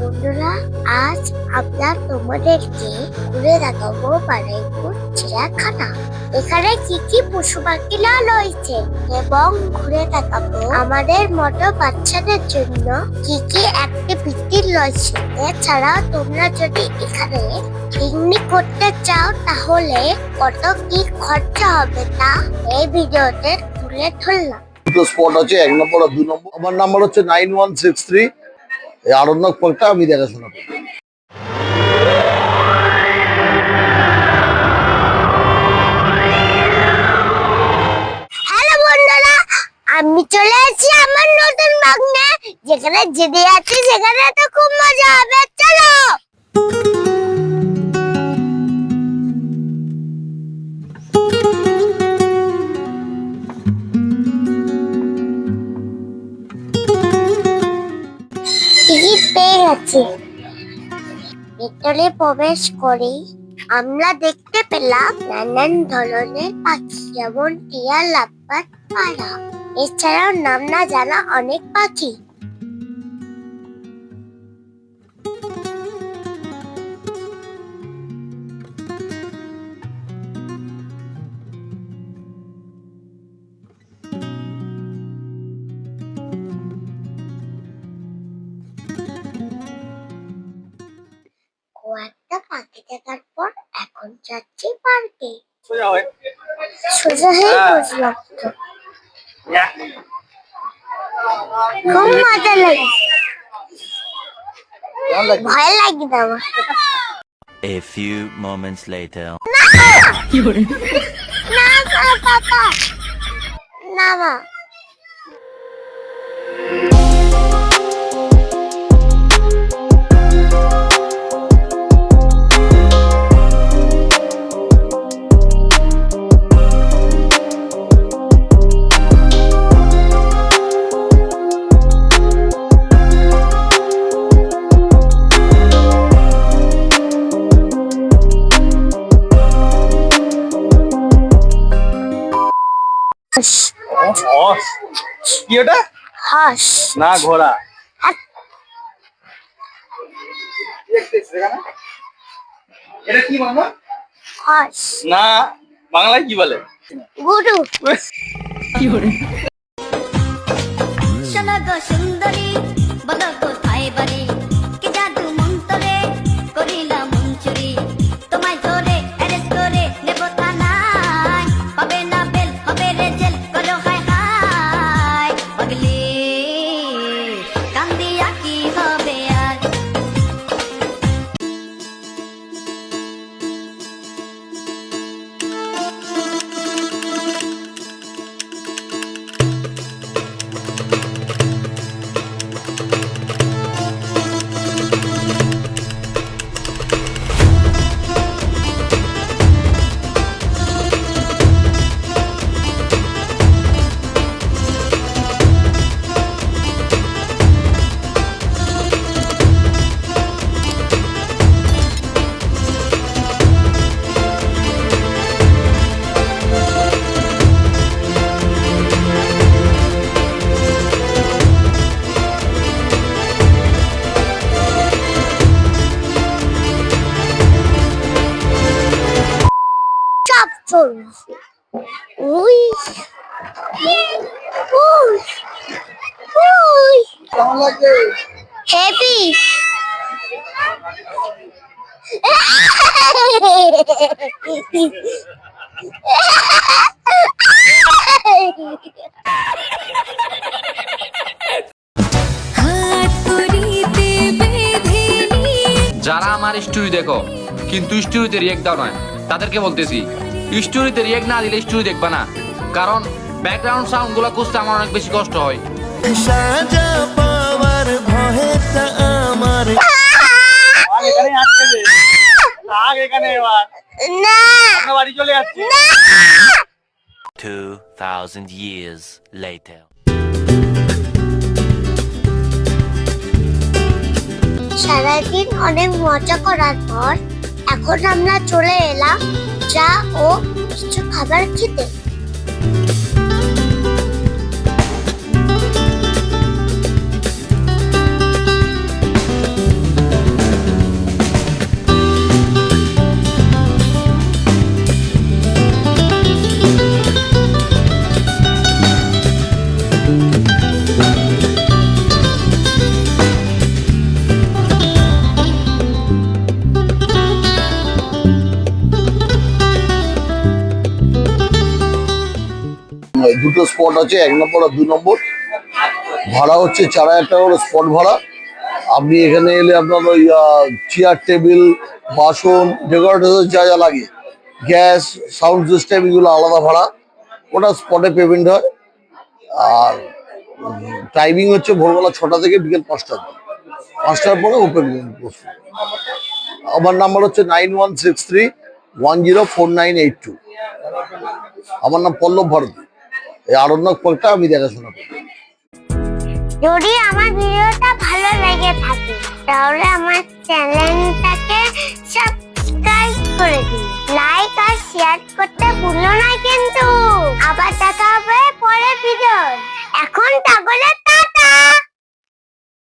বন্ধুরা, আজ আমরা তোমাদেরকে ঘুরে দেখাবো বারুইপুর চিড়িয়াখানা। এখানে কি কি পশু পাখিরা রয়েছে এবং ঘুরে দেখাবো আমাদের মতো বাচ্চাদের জন্য কি কি অ্যাক্টিভিটি রয়েছে। এছাড়া তোমরা যদি এখানে পিকনিক করতে চাও তাহলে কত কি খরচা হবে তা এই ভিডিওতে তুলে ধরলাম। দুটো স্পট আছে, 1 নম্বর আর 2 নম্বর। আমার নাম্বার হচ্ছে 9163। এই আরণ্যক পার্কটা আমি দেখাশোনা করি। হ্যালো বন্ধুরা, আমি চলে এসেছি আমার নতুন বাগনে, যেখানে যেতে যাচ্ছি সেখানে তো খুব মজা হবে। চলো। টিকিট পেয়ে গেছি। ভেতরে প্রবেশ করেই আমরা দেখতে পেলাম নানান ধরনের পাখি, যেমন টিয়া, লাপ্পাট, পায়রা। এছাড়াও নাম না জানা অনেক পাখি। কয়েকটা পাখি দেখার পর এখন যাচ্ছি পার্কে। সোজা হয়ে বসলাম তো। খুব মজা লাগে, ভয় লাগে না আমার। A few moments later. না পাপা, না মা। কি ওটা? হাঁস না, ঘোড়া। এটা কি মামা? হাঁস না, বাংলায় কি বলে? গুরু। শোনো গো সুন্দরী, বলো কোথায় বাড়ি? কি জাদু মন্তরে করিলাম মন চুরি, তোমায় ধরে অ্যারেস্ট করে নেব থানায়, পাবে না বেল, হবে রে জেল, করো হায় হায়। পাগলি কান্দিয়া কি হবে আর? সব চলছে। ওই ওই ওই কেমন লাগছে? হ্যাপি। যারা আমার স্টোরি দেখো কিন্তু স্টোরিতে রিয়েক্ট দাও নয়, তাদেরকে বলতেছি স্টোরিতে রিয়েক্ট না দিলে স্টোরি দেখবা না, কারণ ব্যাকগ্রাউন্ড সাউন্ড গুলো খুঁজতে আমার অনেক বেশি কষ্ট হয়। এখানে আসছে যে থাক এখানে, এবার না আমরা বাড়ি চলে যাচ্ছি। 2000 years later. সারাদিন অনেক মজা করার পর এখন আমরা চলে এলাম চা ও কিছু খাবার খেতে। দুটো স্পট আছে, 1 নম্বর আর 2 নম্বর। ভাড়া হচ্ছে 4000 টাকা করে স্পট ভাড়া। আপনি এখানে এলে আপনার ওই চেয়ার টেবিল বাসন ডেকোরেটর যা যা লাগে, গ্যাস সাউন্ড সিস্টেম এগুলো আলাদা ভাড়া, ওটা স্পটে পেমেন্ট হয়। আর টাইমিং হচ্ছে ভোরবেলা 6টা থেকে বিকেল 5টা অবধি। 5টার পরে ওপেন বসবে। আমার নাম্বার হচ্ছে 9163104982। আমার নাম পল্লব ভারতী। এই আরণ্যক পার্কটা আমি দেখাশোনা করি। যদি আমার ভিডিওটা ভালো লেগে থাকে তাহলে আমার চ্যানেলটাকে সাবস্ক্রাইব করে দিন, লাইক আর শেয়ার করতে ভুলো না কিন্তু। আবার দেখা হবে পরের ভিডিও। এখন তাহলে